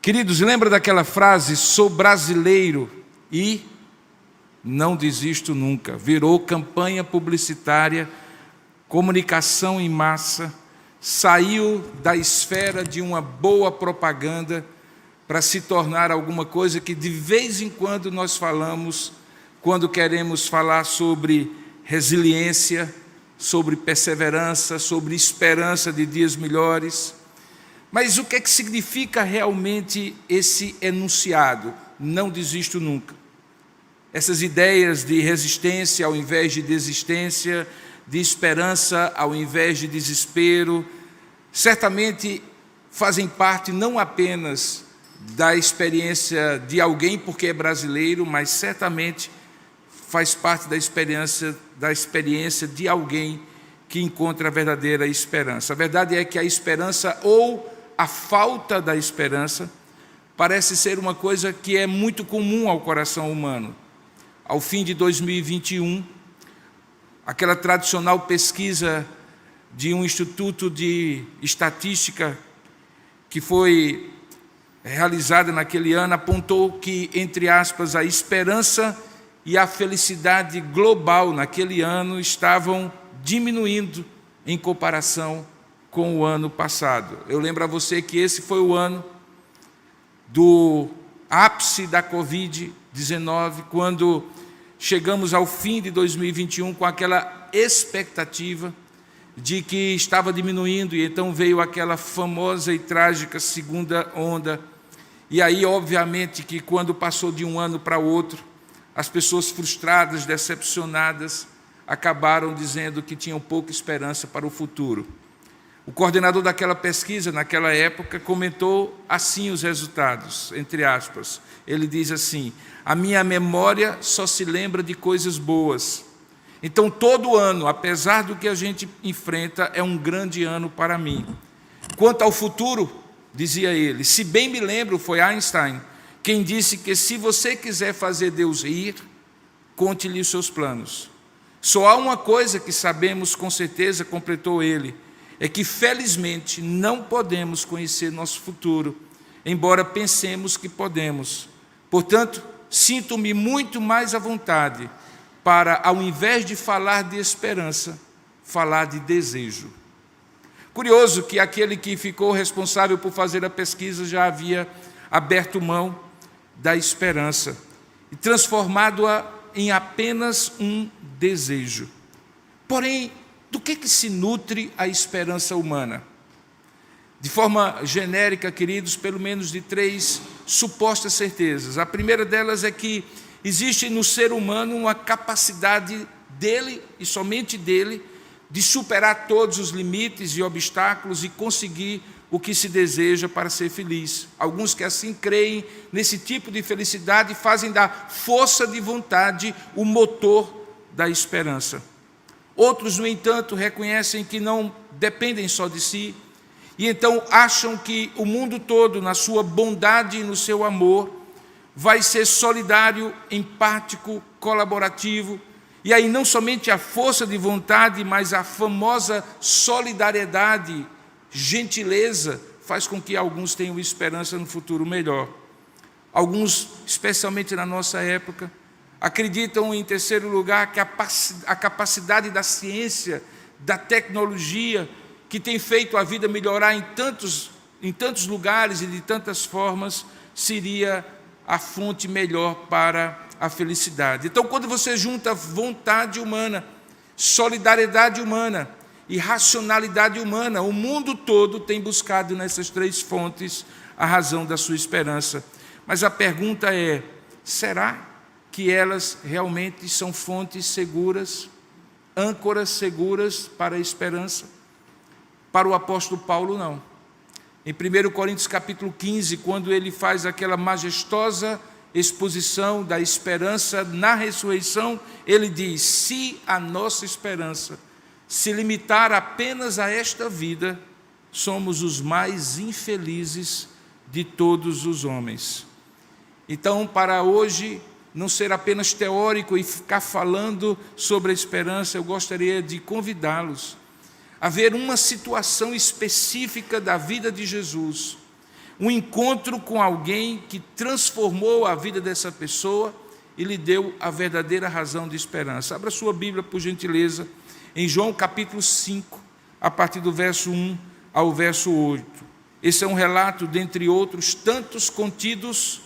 Queridos, lembra daquela frase, sou brasileiro e não desisto nunca? Virou campanha publicitária, comunicação em massa, saiu da esfera de uma boa propaganda para se tornar alguma coisa que de vez em quando nós falamos, quando queremos falar sobre resiliência, sobre perseverança, sobre esperança de dias melhores. Mas o que é que significa realmente esse enunciado? Não desisto nunca. Essas ideias de resistência ao invés de desistência, de esperança ao invés de desespero, certamente fazem parte não apenas da experiência de alguém porque é brasileiro, mas certamente faz parte da experiência de alguém que encontra a verdadeira esperança. A verdade é que a esperança ou a falta da esperança parece ser uma coisa que é muito comum ao coração humano. Ao fim de 2021, aquela tradicional pesquisa de um instituto de estatística que foi realizada naquele ano apontou que, entre aspas, a esperança e a felicidade global naquele ano estavam diminuindo em comparação com o ano passado. Eu lembro a você que esse foi o ano do ápice da Covid-19, quando chegamos ao fim de 2021 com aquela expectativa de que estava diminuindo, e então veio aquela famosa e trágica segunda onda. E aí, obviamente, que quando passou de um ano para o outro, as pessoas frustradas, decepcionadas, acabaram dizendo que tinham pouca esperança para o futuro. O coordenador daquela pesquisa, naquela época, comentou assim os resultados, entre aspas. Ele diz assim: a minha memória só se lembra de coisas boas. Então, todo ano, apesar do que a gente enfrenta, é um grande ano para mim. Quanto ao futuro, dizia ele, se bem me lembro, foi Einstein quem disse que se você quiser fazer Deus rir, conte-lhe os seus planos. Só há uma coisa que sabemos com certeza, completou ele, é que felizmente não podemos conhecer nosso futuro, embora pensemos que podemos. Portanto, sinto-me muito mais à vontade para, ao invés de falar de esperança, falar de desejo. Curioso que aquele que ficou responsável por fazer a pesquisa já havia aberto mão da esperança e transformado-a em apenas um desejo. Porém, do que se nutre a esperança humana? De forma genérica, queridos, pelo menos de 3 supostas certezas. A primeira delas é que existe no ser humano uma capacidade dele, e somente dele, de superar todos os limites e obstáculos e conseguir o que se deseja para ser feliz. Alguns que assim creem nesse tipo de felicidade fazem da força de vontade o motor da esperança. Outros, no entanto, reconhecem que não dependem só de si e então acham que o mundo todo, na sua bondade e no seu amor, vai ser solidário, empático, colaborativo. E aí não somente a força de vontade, mas a famosa solidariedade, gentileza, faz com que alguns tenham esperança no futuro melhor. Alguns, especialmente na nossa época, acreditam, em terceiro lugar, que a capacidade da ciência, da tecnologia, que tem feito a vida melhorar em tantos lugares e de tantas formas, seria a fonte melhor para a felicidade. Então, quando você junta vontade humana, solidariedade humana e racionalidade humana, o mundo todo tem buscado nessas 3 fontes a razão da sua esperança. Mas a pergunta é, será que elas realmente são fontes seguras, âncoras seguras para a esperança? Para o apóstolo Paulo, não. Em 1 Coríntios capítulo 15, quando ele faz aquela majestosa exposição da esperança na ressurreição, ele diz: se a nossa esperança se limitar apenas a esta vida, somos os mais infelizes de todos os homens. Então, para hoje não ser apenas teórico e ficar falando sobre a esperança, eu gostaria de convidá-los a ver uma situação específica da vida de Jesus, um encontro com alguém que transformou a vida dessa pessoa e lhe deu a verdadeira razão de esperança. Abra sua Bíblia, por gentileza, em João capítulo 5, a partir do verso 1 ao verso 8. Esse é um relato, dentre outros tantos contidos,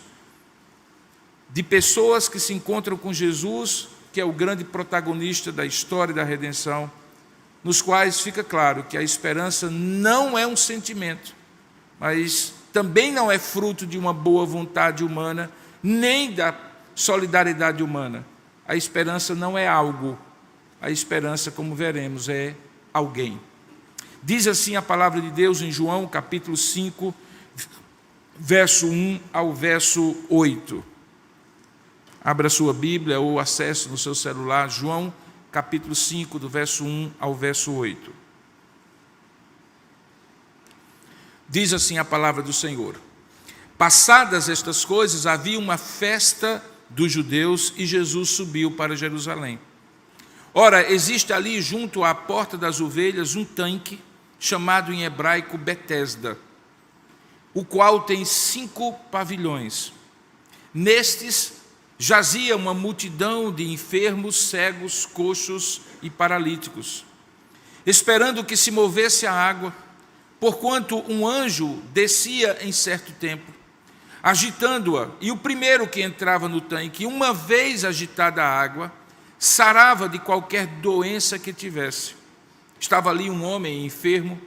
de pessoas que se encontram com Jesus, que é o grande protagonista da história da redenção, nos quais fica claro que a esperança não é um sentimento, mas também não é fruto de uma boa vontade humana, nem da solidariedade humana. A esperança não é algo, a esperança, como veremos, é alguém. Diz assim a palavra de Deus em João capítulo 5, verso 1 ao verso 8. Abra sua Bíblia ou acesse no seu celular, João capítulo 5, do verso 1 ao verso 8. Diz assim a palavra do Senhor: passadas estas coisas, havia uma festa dos judeus e Jesus subiu para Jerusalém. Ora, existe ali junto à porta das ovelhas um tanque, chamado em hebraico Betesda, o qual tem 5 pavilhões. Nestes jazia uma multidão de enfermos, cegos, coxos e paralíticos, esperando que se movesse a água, porquanto um anjo descia em certo tempo, agitando-a, e o primeiro que entrava no tanque, uma vez agitada a água, sarava de qualquer doença que tivesse. Estava ali um homem enfermo,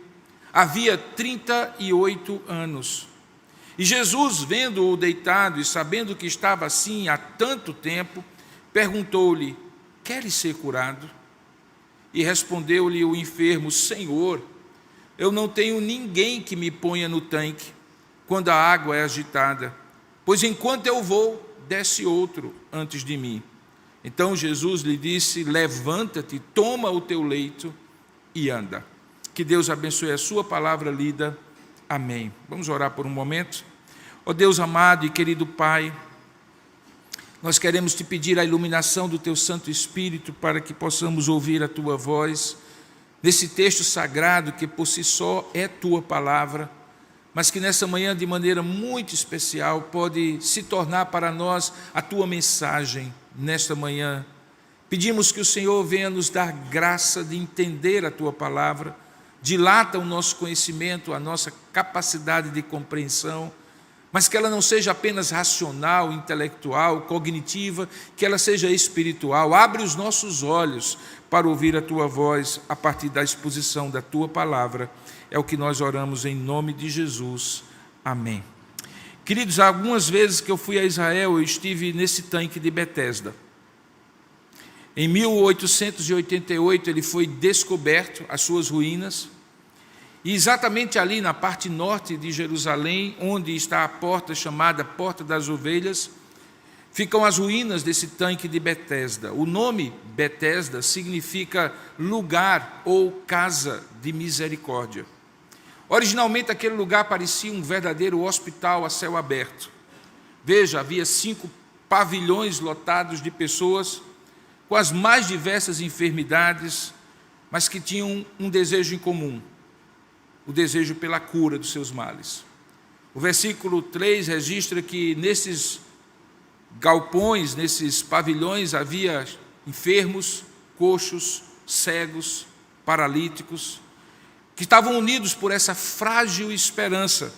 havia 38 anos. E Jesus, vendo-o deitado e sabendo que estava assim há tanto tempo, perguntou-lhe: queres ser curado? E respondeu-lhe o enfermo: Senhor, eu não tenho ninguém que me ponha no tanque quando a água é agitada, pois enquanto eu vou, desce outro antes de mim. Então Jesus lhe disse: levanta-te, toma o teu leito e anda. Que Deus abençoe a sua palavra lida. Amém. Vamos orar por um momento. Ó Deus amado e querido Pai, nós queremos te pedir a iluminação do teu Santo Espírito para que possamos ouvir a tua voz nesse texto sagrado que por si só é tua palavra, mas que nessa manhã de maneira muito especial pode se tornar para nós a tua mensagem nesta manhã. Pedimos que o Senhor venha nos dar graça de entender a tua palavra, dilata o nosso conhecimento, a nossa capacidade de compreensão, mas que ela não seja apenas racional, intelectual, cognitiva, que ela seja espiritual. Abre os nossos olhos para ouvir a tua voz a partir da exposição da tua palavra. É o que nós oramos em nome de Jesus. Amém. Queridos, algumas vezes que eu fui a Israel, eu estive nesse tanque de Betesda. Em 1888 ele foi descoberto, as suas ruínas, e exatamente ali na parte norte de Jerusalém, onde está a porta chamada Porta das Ovelhas, ficam as ruínas desse tanque de Betesda. O nome Betesda significa lugar ou casa de misericórdia. Originalmente aquele lugar parecia um verdadeiro hospital a céu aberto. Veja, havia 5 pavilhões lotados de pessoas com as mais diversas enfermidades, mas que tinham um desejo em comum: o desejo pela cura dos seus males. O versículo 3 registra que nesses galpões, nesses pavilhões, havia enfermos, coxos, cegos, paralíticos, que estavam unidos por essa frágil esperança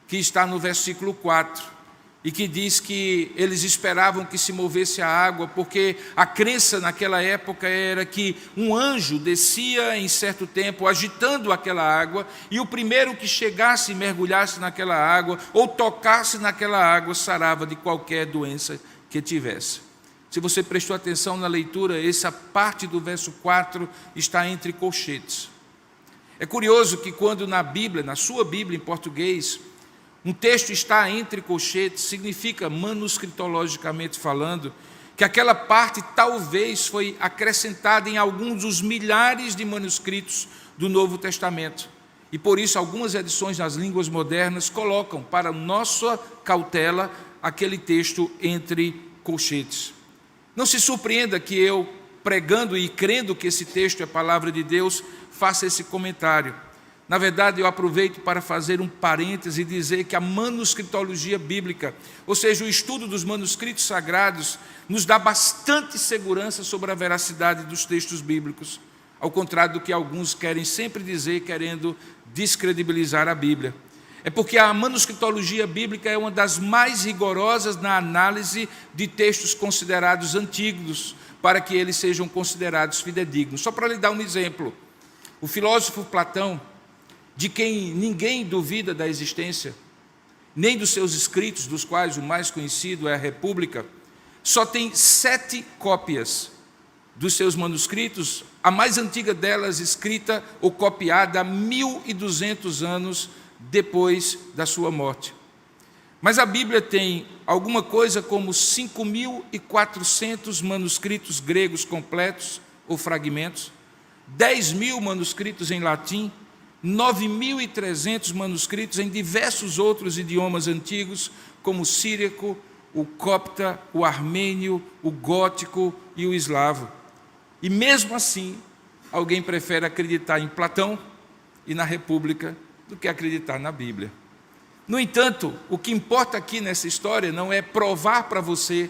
que está no versículo 4, e que diz que eles esperavam que se movesse a água, porque a crença naquela época era que um anjo descia em certo tempo agitando aquela água, e o primeiro que chegasse e mergulhasse naquela água ou tocasse naquela água sarava de qualquer doença que tivesse. Se você prestou atenção na leitura, essa parte do verso 4 está entre colchetes. É curioso que quando na Bíblia, na sua Bíblia em português, um texto está entre colchetes, significa, manuscritologicamente falando, que aquela parte talvez foi acrescentada em alguns dos milhares de manuscritos do Novo Testamento. E por isso algumas edições nas línguas modernas colocam, para nossa cautela, aquele texto entre colchetes. Não se surpreenda que eu, pregando e crendo que esse texto é palavra de Deus, faça esse comentário. Na verdade, eu aproveito para fazer um parêntese e dizer que a manuscritologia bíblica, ou seja, o estudo dos manuscritos sagrados, nos dá bastante segurança sobre a veracidade dos textos bíblicos, ao contrário do que alguns querem sempre dizer, querendo descredibilizar a Bíblia. É porque a manuscritologia bíblica é uma das mais rigorosas na análise de textos considerados antigos, para que eles sejam considerados fidedignos. Só para lhe dar um exemplo, o filósofo Platão, de quem ninguém duvida da existência, nem dos seus escritos, dos quais o mais conhecido é a República, só tem 7 cópias dos seus manuscritos, a mais antiga delas escrita ou copiada há 1200 anos depois da sua morte. Mas a Bíblia tem alguma coisa como 5.400 manuscritos gregos completos ou fragmentos, 10.000 manuscritos em latim, 9.300 manuscritos em diversos outros idiomas antigos, como o síriaco, o copta, o armênio, o gótico e o eslavo. E mesmo assim, alguém prefere acreditar em Platão e na República do que acreditar na Bíblia. No entanto, o que importa aqui nessa história não é provar para você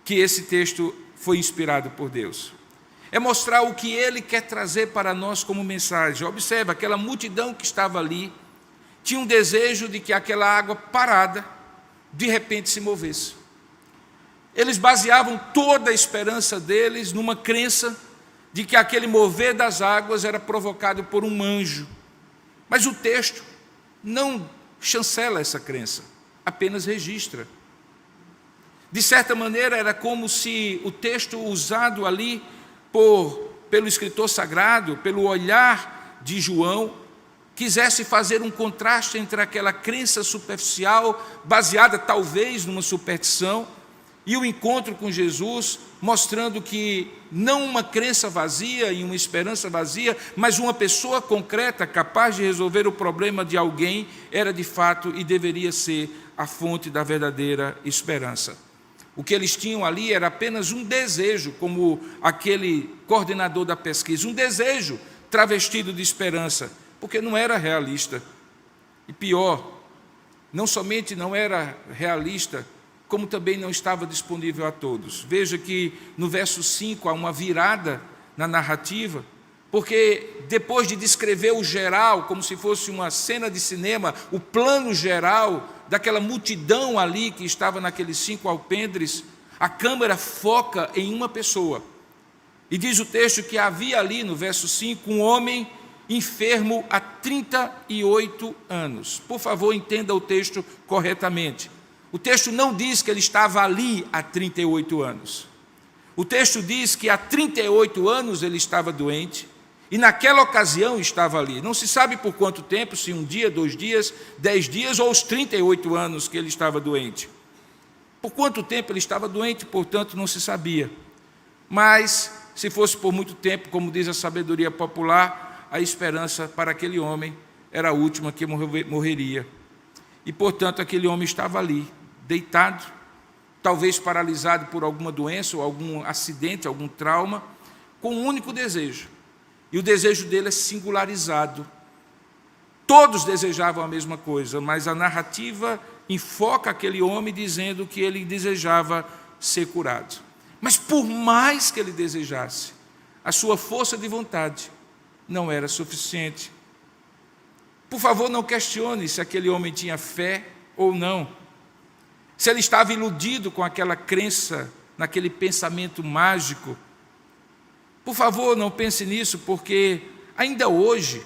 que esse texto foi inspirado por Deus. É mostrar o que ele quer trazer para nós como mensagem. Observe, aquela multidão que estava ali tinha um desejo de que aquela água parada, de repente se movesse. Eles baseavam toda a esperança deles numa crença de que aquele mover das águas era provocado por um anjo. Mas o texto não chancela essa crença, apenas registra. De certa maneira, era como se o texto usado ali pelo escritor sagrado, pelo olhar de João, quisesse fazer um contraste entre aquela crença superficial, baseada talvez numa superstição, e o encontro com Jesus, mostrando que não uma crença vazia e uma esperança vazia, mas uma pessoa concreta, capaz de resolver o problema de alguém, era de fato e deveria ser a fonte da verdadeira esperança. O que eles tinham ali era apenas um desejo, como aquele coordenador da pesquisa, um desejo travestido de esperança, porque não era realista. E pior, não somente não era realista, como também não estava disponível a todos. Veja que no verso 5 há uma virada na narrativa, porque depois de descrever o geral, como se fosse uma cena de cinema, o plano geral daquela multidão ali que estava naqueles 5 alpendres, a câmera foca em uma pessoa. E diz o texto que havia ali, no verso 5, um homem enfermo há 38 anos. Por favor, entenda o texto corretamente. O texto não diz que ele estava ali há 38 anos. O texto diz que há 38 anos ele estava doente, e naquela ocasião estava ali. Não se sabe por quanto tempo, se 1 dia, 2 dias, 10 dias ou os 38 anos que ele estava doente. Por quanto tempo ele estava doente, portanto, não se sabia. Mas, se fosse por muito tempo, como diz a sabedoria popular, a esperança para aquele homem era a última que morreria. E, portanto, aquele homem estava ali, deitado, talvez paralisado por alguma doença ou algum acidente, algum trauma, com um único desejo. E o desejo dele é singularizado. Todos desejavam a mesma coisa, mas a narrativa enfoca aquele homem dizendo que ele desejava ser curado. Mas por mais que ele desejasse, a sua força de vontade não era suficiente. Por favor, não questione se aquele homem tinha fé ou não. Se ele estava iludido com aquela crença, naquele pensamento mágico. Por favor, não pense nisso, porque ainda hoje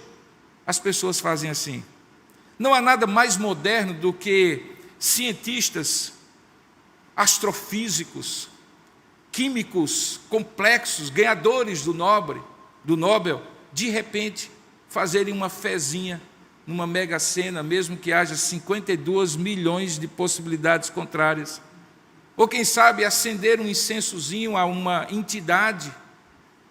as pessoas fazem assim. Não há nada mais moderno do que cientistas, astrofísicos, químicos complexos, ganhadores do Nobel, de repente fazerem uma fezinha numa mega sena, mesmo que haja 52 milhões de possibilidades contrárias. Ou quem sabe acender um incensozinho a uma entidade,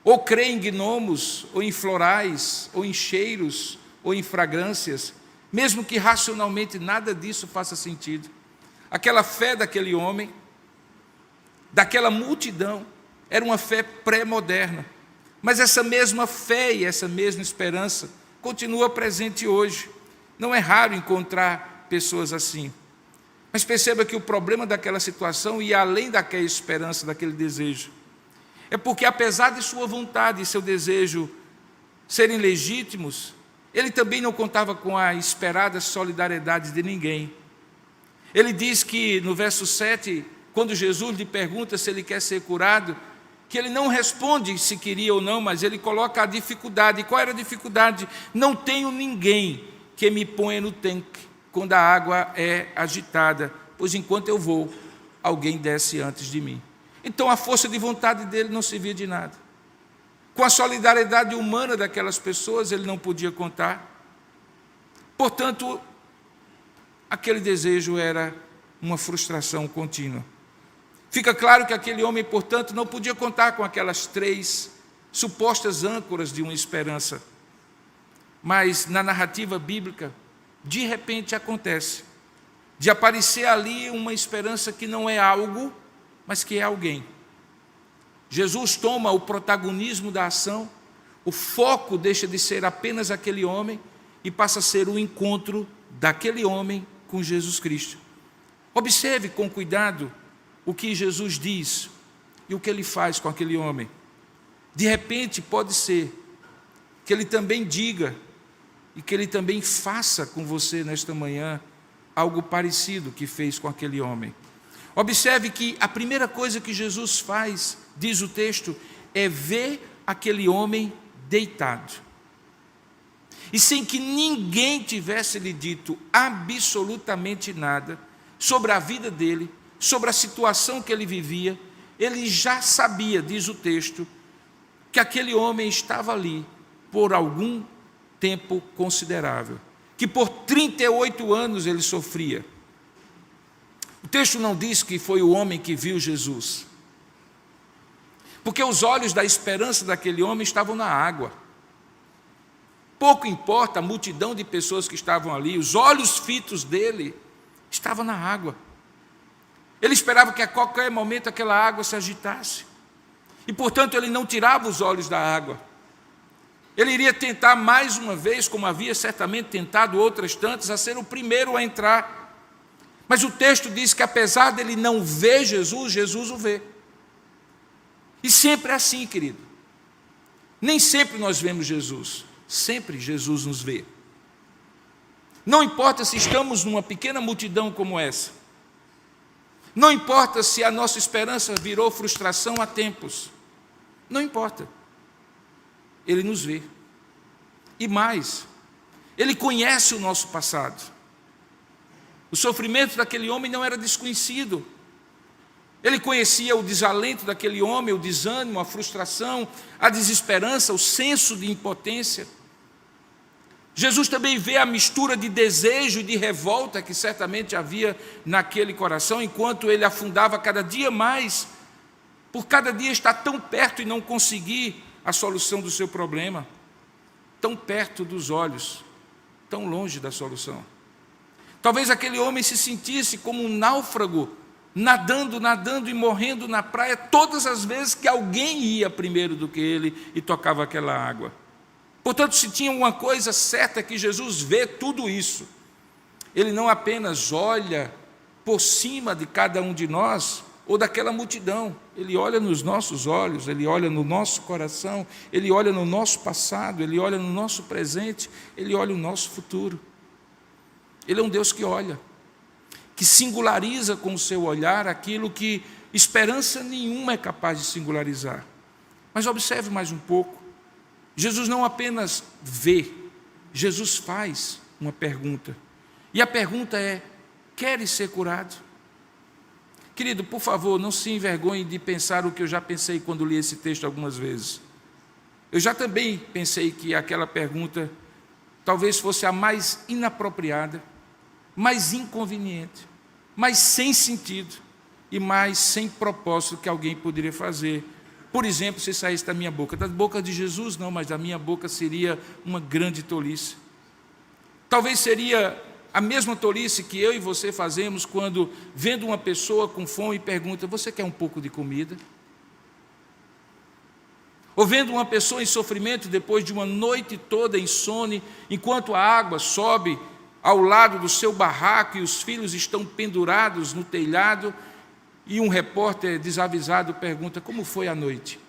ou crer em gnomos, ou em florais, ou em cheiros, ou em fragrâncias, mesmo que racionalmente nada disso faça sentido. Aquela fé daquele homem, daquela multidão, era uma fé pré-moderna. Mas essa mesma fé e essa mesma esperança continua presente hoje. Não é raro encontrar pessoas assim. Mas perceba que o problema daquela situação ia além daquela esperança, daquele desejo. É porque, apesar de sua vontade e seu desejo serem legítimos, ele também não contava com a esperada solidariedade de ninguém. Ele diz que, no verso 7, quando Jesus lhe pergunta se ele quer ser curado, que ele não responde se queria ou não, mas ele coloca a dificuldade. E qual era a dificuldade? Não tenho ninguém que me ponha no tanque quando a água é agitada, pois enquanto eu vou, alguém desce antes de mim. Então a força de vontade dele não servia de nada. Com a solidariedade humana daquelas pessoas, ele não podia contar. Portanto, aquele desejo era uma frustração contínua. Fica claro que aquele homem, portanto, não podia contar com aquelas 3 supostas âncoras de uma esperança. Mas na narrativa bíblica, de repente acontece de aparecer ali uma esperança que não é algo, mas que é alguém. Jesus toma o protagonismo da ação, o foco deixa de ser apenas aquele homem e passa a ser o encontro daquele homem com Jesus Cristo. Observe com cuidado o que Jesus diz e o que ele faz com aquele homem. De repente pode ser que ele também diga e que ele também faça com você nesta manhã algo parecido que fez com aquele homem. Observe que a primeira coisa que Jesus faz, diz o texto, é ver aquele homem deitado. E sem que ninguém tivesse lhe dito absolutamente nada sobre a vida dele, sobre a situação que ele vivia, ele já sabia, diz o texto, que aquele homem estava ali por algum tempo considerável, que por 38 anos ele sofria. O texto não diz que foi o homem que viu Jesus, porque os olhos da esperança daquele homem estavam na água. Pouco importa a multidão de pessoas que estavam ali, os olhos fitos dele estavam na água. Ele esperava que a qualquer momento aquela água se agitasse, e portanto ele não tirava os olhos da água. Ele iria tentar mais uma vez, como havia certamente tentado outras tantas, a ser o primeiro a entrar. Mas o texto diz que apesar dele não ver Jesus, Jesus o vê. E sempre é assim, querido. Nem sempre nós vemos Jesus, sempre Jesus nos vê. Não importa se estamos numa pequena multidão como essa. Não importa se a nossa esperança virou frustração há tempos. Não importa. Ele nos vê. E mais, ele conhece o nosso passado. O sofrimento daquele homem não era desconhecido. Ele conhecia o desalento daquele homem, o desânimo, a frustração, a desesperança, o senso de impotência. Jesus também vê a mistura de desejo e de revolta que certamente havia naquele coração, enquanto ele afundava cada dia mais, por cada dia estar tão perto e não conseguir a solução do seu problema, tão perto dos olhos, tão longe da solução. Talvez aquele homem se sentisse como um náufrago, nadando e morrendo na praia todas as vezes que alguém ia primeiro do que ele e tocava aquela água. Portanto, se tinha uma coisa certa, que Jesus vê tudo isso. Ele não apenas olha por cima de cada um de nós, ou daquela multidão, ele olha nos nossos olhos, ele olha no nosso coração, ele olha no nosso passado, ele olha no nosso presente, ele olha o nosso futuro. Ele é um Deus que olha, que singulariza com o seu olhar aquilo que esperança nenhuma é capaz de singularizar. Mas observe mais um pouco, Jesus não apenas vê, Jesus faz uma pergunta, e a pergunta é: queres ser curado? Querido, por favor, não se envergonhe de pensar o que eu já pensei quando li esse texto algumas vezes. Eu já também pensei que aquela pergunta talvez fosse a mais inapropriada, mais inconveniente, mais sem sentido e mais sem propósito que alguém poderia fazer. Por exemplo, se saísse da minha boca. Da boca de Jesus não, mas da minha boca seria uma grande tolice. Talvez seria a mesma tolice que eu e você fazemos quando, vendo uma pessoa com fome, pergunta: você quer um pouco de comida? ou vendo uma pessoa em sofrimento depois de uma noite toda insone, enquanto a água sobe ao lado do seu barraco e os filhos estão pendurados no telhado, e um repórter desavisado pergunta: como foi a noite?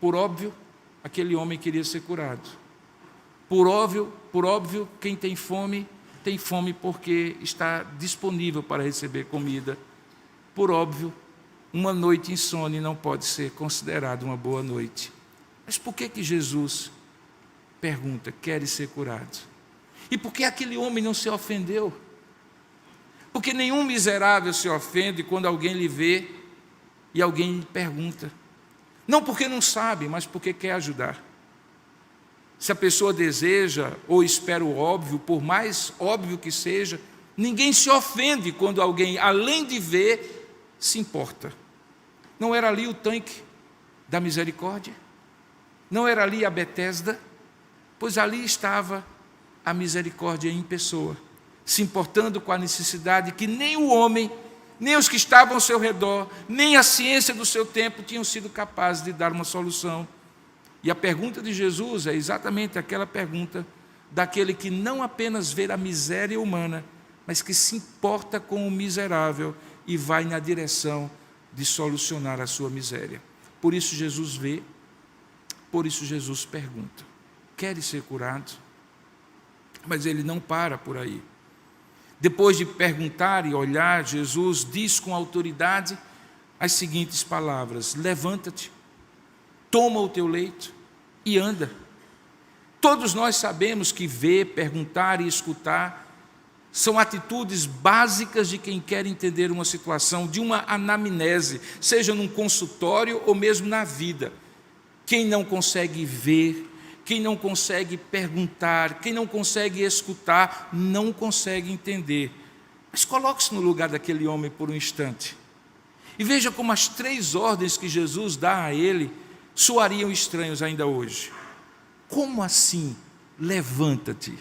Por óbvio, aquele homem queria ser curado. Por óbvio, quem tem fome porque está disponível para receber comida. Por óbvio, uma noite insone não pode ser considerada uma boa noite. Mas por que Jesus pergunta: queres ser curado? E por que aquele homem não se ofendeu? Porque nenhum miserável se ofende quando alguém lhe vê e alguém lhe pergunta. Não porque não sabe, mas porque quer ajudar. Se a pessoa deseja ou espera o óbvio, por mais óbvio que seja, ninguém se ofende quando alguém, além de ver, se importa. Não era ali o tanque da misericórdia? Não era ali a Betesda? Pois ali estava a misericórdia em pessoa, se importando com a necessidade que nem o homem, nem os que estavam ao seu redor, nem a ciência do seu tempo tinham sido capazes de dar uma solução. E a pergunta de Jesus é exatamente aquela pergunta daquele que não apenas vê a miséria humana, mas que se importa com o miserável e vai na direção de solucionar a sua miséria. Por isso Jesus vê, por isso Jesus pergunta: queres ser curado? Mas ele não para por aí. Depois de perguntar e olhar, Jesus diz com autoridade as seguintes palavras: levanta-te, toma o teu leito e anda. Todos nós sabemos que ver, perguntar e escutar são atitudes básicas de quem quer entender uma situação, de uma anamnese, seja num consultório ou mesmo na vida. Quem não consegue ver, quem não consegue perguntar, quem não consegue escutar, não consegue entender. Mas coloque-se no lugar daquele homem por um instante e veja como as 3 ordens que Jesus dá a ele soariam estranhos ainda hoje. Como assim? Levanta-te.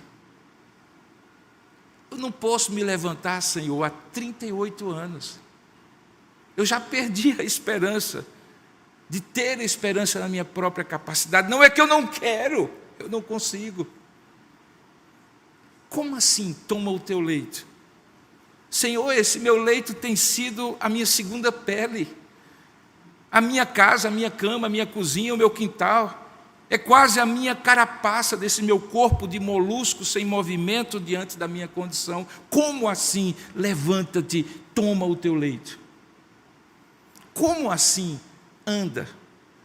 Eu não posso me levantar, Senhor, há 38 anos. Eu já perdi a esperança de ter esperança na minha própria capacidade. Não é que eu não quero, eu não consigo. Como assim, toma o teu leito? Senhor, esse meu leito tem sido a minha segunda pele. A minha casa, a minha cama, a minha cozinha, o meu quintal. É quase a minha carapaça desse meu corpo de molusco sem movimento diante da minha condição. Como assim? Levanta-te, toma o teu leito. Como assim? Anda.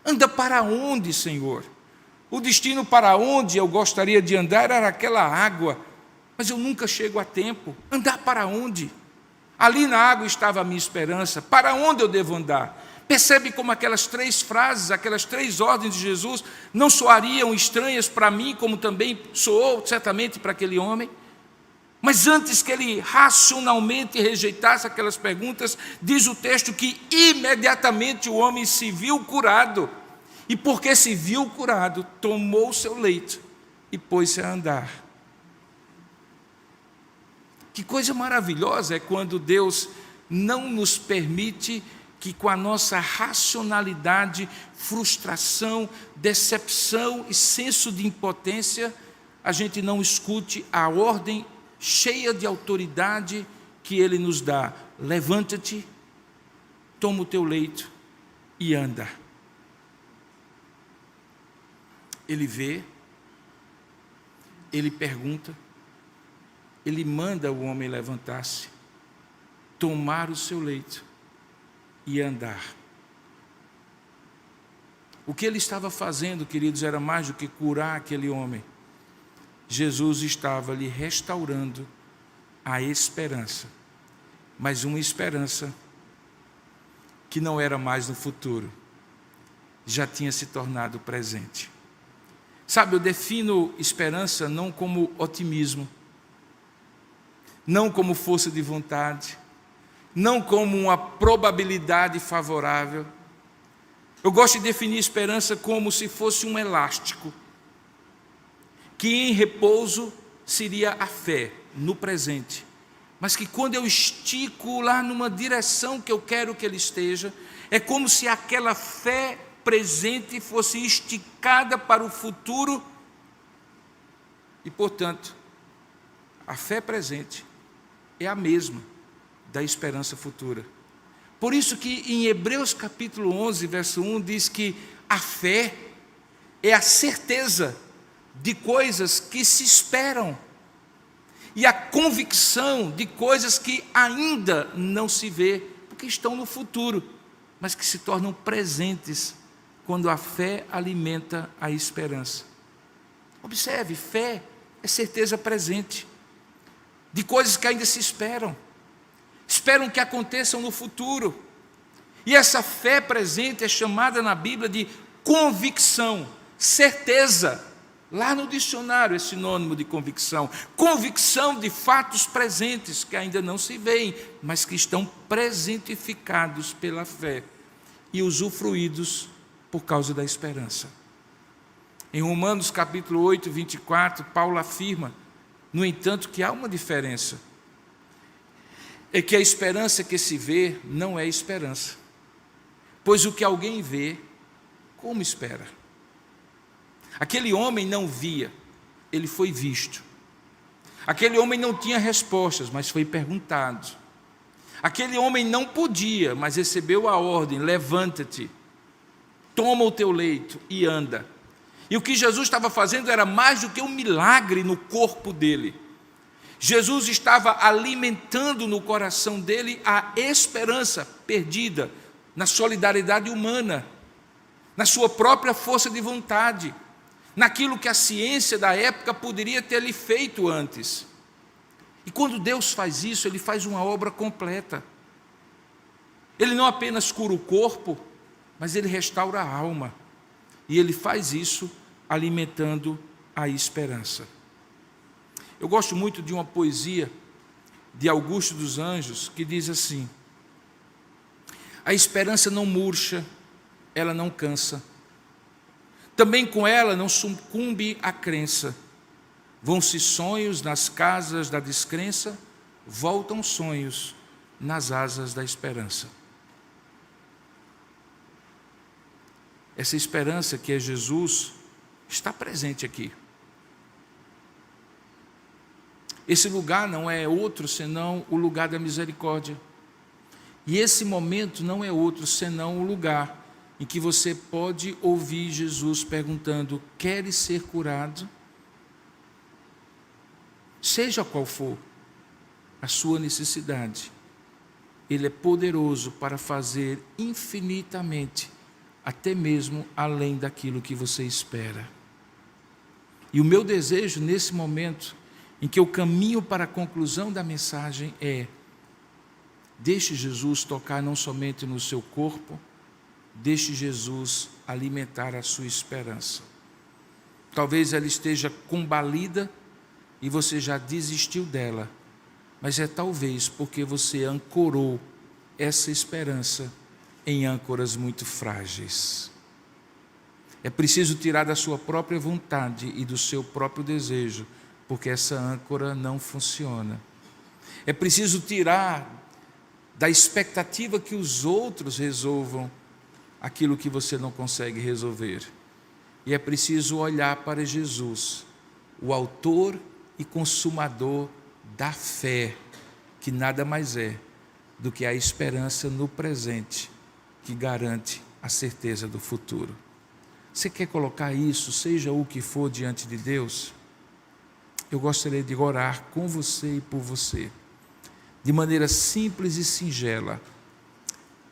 Anda para onde, Senhor? O destino para onde eu gostaria de andar era aquela água, mas eu nunca chego a tempo. Andar para onde? Ali na água estava a minha esperança. Para onde eu devo andar? Percebe como aquelas 3 frases, aquelas 3 ordens de Jesus não soariam estranhas para mim, como também soou certamente para aquele homem? Mas antes que ele racionalmente rejeitasse aquelas perguntas, diz o texto que imediatamente o homem se viu curado. E porque se viu curado, tomou o seu leito e pôs-se a andar. Que coisa maravilhosa é quando Deus não nos permite que com a nossa racionalidade, frustração, decepção e senso de impotência, a gente não escute a ordem cheia de autoridade que Ele nos dá. Levanta-te, toma o teu leito e anda. Ele vê, ele pergunta, ele manda o homem levantar-se, tomar o seu leito e andar. O que ele estava fazendo, queridos, era mais do que curar aquele homem. Jesus estava lhe restaurando a esperança, mas uma esperança que não era mais no futuro, já tinha se tornado presente. Sabe, eu defino esperança não como otimismo, não como força de vontade, não como uma probabilidade favorável. Eu gosto de definir esperança como se fosse um elástico, que em repouso seria a fé, no presente, mas que quando eu estico lá numa direção que eu quero que ele esteja, é como se aquela fé presente fosse esticada para o futuro e, portanto, a fé presente é a mesma da esperança futura. Por isso que em Hebreus capítulo 11, verso 1, diz que a fé é a certeza de coisas que se esperam e a convicção de coisas que ainda não se vê, porque estão no futuro, mas que se tornam presentes quando a fé alimenta a esperança. Observe, fé é certeza presente de coisas que ainda se esperam que aconteçam no futuro. E essa fé presente é chamada na Bíblia de convicção, certeza. Lá no dicionário é sinônimo de convicção. Convicção de fatos presentes que ainda não se veem, mas que estão presentificados pela fé e usufruídos por causa da esperança. Em Romanos capítulo 8, 24, Paulo afirma, no entanto, que há uma diferença. É que a esperança que se vê não é esperança. Pois o que alguém vê, como espera? Aquele homem não via, ele foi visto. Aquele homem não tinha respostas, mas foi perguntado. Aquele homem não podia, mas recebeu a ordem: levanta-te, toma o teu leito e anda. E o que Jesus estava fazendo era mais do que um milagre no corpo dele. Jesus estava alimentando no coração dele a esperança perdida na solidariedade humana, na sua própria força de vontade, naquilo que a ciência da época poderia ter lhe feito antes. E quando Deus faz isso, Ele faz uma obra completa. Ele não apenas cura o corpo, mas Ele restaura a alma. E Ele faz isso alimentando a esperança. Eu gosto muito de uma poesia de Augusto dos Anjos, que diz assim: a esperança não murcha, ela não cansa. Também com ela não sucumbe a crença. Vão-se sonhos nas casas da descrença, voltam sonhos nas asas da esperança. Essa esperança que é Jesus está presente aqui. Esse lugar não é outro senão o lugar da misericórdia. E esse momento não é outro senão o lugar em que você pode ouvir Jesus perguntando: queres ser curado? Seja qual for a sua necessidade, Ele é poderoso para fazer infinitamente, até mesmo além daquilo que você espera. E o meu desejo nesse momento, em que eu caminho para a conclusão da mensagem, é: deixe Jesus tocar não somente no seu corpo, deixe Jesus alimentar a sua esperança. Talvez ela esteja combalida e você já desistiu dela, mas é talvez porque você ancorou essa esperança em âncoras muito frágeis. É preciso tirar da sua própria vontade e do seu próprio desejo, porque essa âncora não funciona. É preciso tirar da expectativa que os outros resolvam aquilo que você não consegue resolver. E é preciso olhar para Jesus, o autor e consumador da fé, que nada mais é do que a esperança no presente, que garante a certeza do futuro. Você quer colocar isso, seja o que for, diante de Deus? Eu gostaria de orar com você e por você, de maneira simples e singela.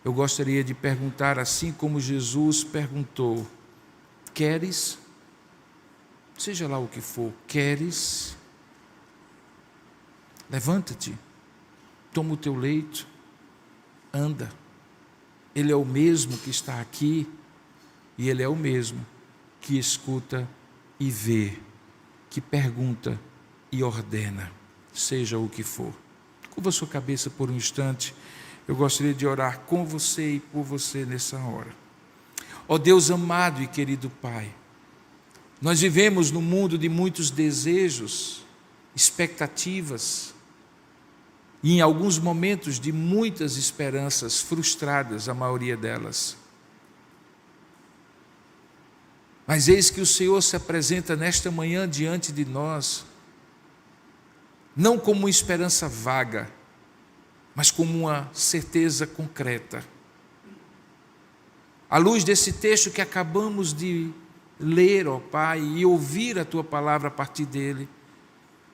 Eu gostaria de perguntar, assim como Jesus perguntou: queres? Seja lá o que for, queres? Levanta-te, toma o teu leito, anda. Ele é o mesmo que está aqui, e Ele é o mesmo que escuta e vê, que pergunta e ordena, seja o que for. Curva sua cabeça por um instante. Eu gostaria de orar com você e por você nessa hora. Ó Deus amado e querido Pai, nós vivemos num mundo de muitos desejos, expectativas, e em alguns momentos de muitas esperanças frustradas, a maioria delas. Mas eis que o Senhor se apresenta nesta manhã diante de nós, não como uma esperança vaga, mas como uma certeza concreta. À luz desse texto que acabamos de ler, ó Pai, e ouvir a Tua palavra a partir dele,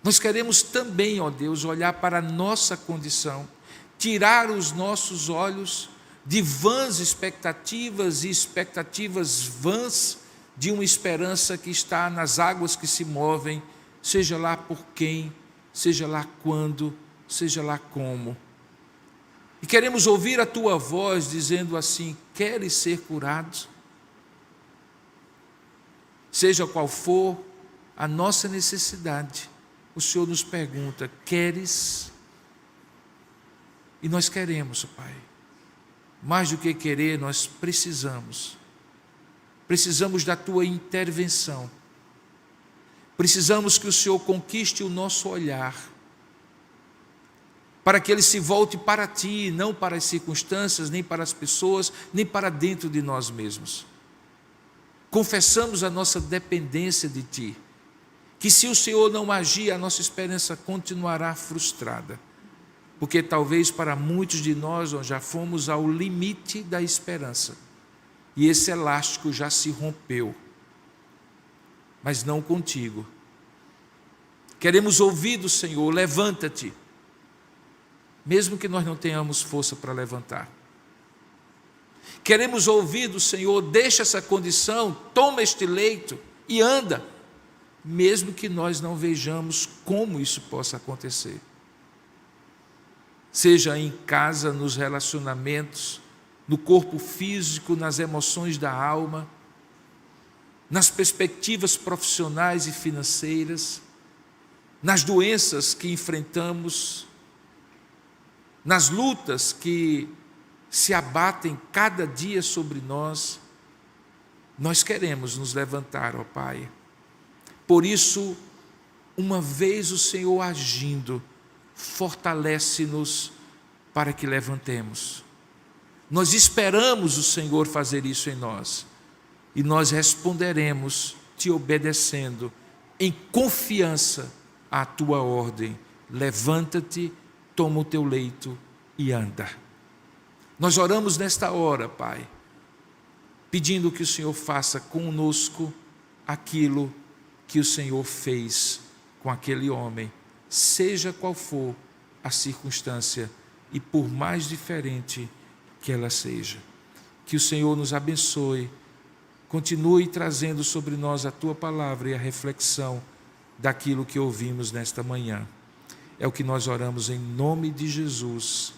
nós queremos também, ó Deus, olhar para a nossa condição, tirar os nossos olhos de vãs expectativas e expectativas vãs de uma esperança que está nas águas que se movem, seja lá por quem, seja lá quando, seja lá como. E queremos ouvir a Tua voz dizendo assim: queres ser curado? Seja qual for a nossa necessidade, o Senhor nos pergunta: queres? E nós queremos, Pai. Mais do que querer, nós precisamos da Tua intervenção. Precisamos que o Senhor conquiste o nosso olhar, para que ele se volte para Ti, não para as circunstâncias, nem para as pessoas, nem para dentro de nós mesmos. Confessamos a nossa dependência de Ti, que se o Senhor não agir, a nossa esperança continuará frustrada, porque talvez para muitos de nós já fomos ao limite da esperança, e esse elástico já se rompeu, mas não contigo. Queremos ouvir do Senhor: levanta-te, mesmo que nós não tenhamos força para levantar. Queremos ouvir do Senhor: deixa essa condição, toma este leito e anda, mesmo que nós não vejamos como isso possa acontecer. Seja em casa, nos relacionamentos, no corpo físico, nas emoções da alma, nas perspectivas profissionais e financeiras, nas doenças que enfrentamos, nas lutas que se abatem cada dia sobre nós, nós queremos nos levantar, ó Pai. Por isso, uma vez o Senhor agindo, fortalece-nos para que levantemos. Nós esperamos o Senhor fazer isso em nós, e nós responderemos Te obedecendo, em confiança à Tua ordem: levanta-te, toma o teu leito e anda. Nós oramos nesta hora, Pai, pedindo que o Senhor faça conosco aquilo que o Senhor fez com aquele homem, seja qual for a circunstância e por mais diferente que ela seja. Que o Senhor nos abençoe, continue trazendo sobre nós a Tua palavra e a reflexão daquilo que ouvimos nesta manhã. É o que nós oramos em nome de Jesus.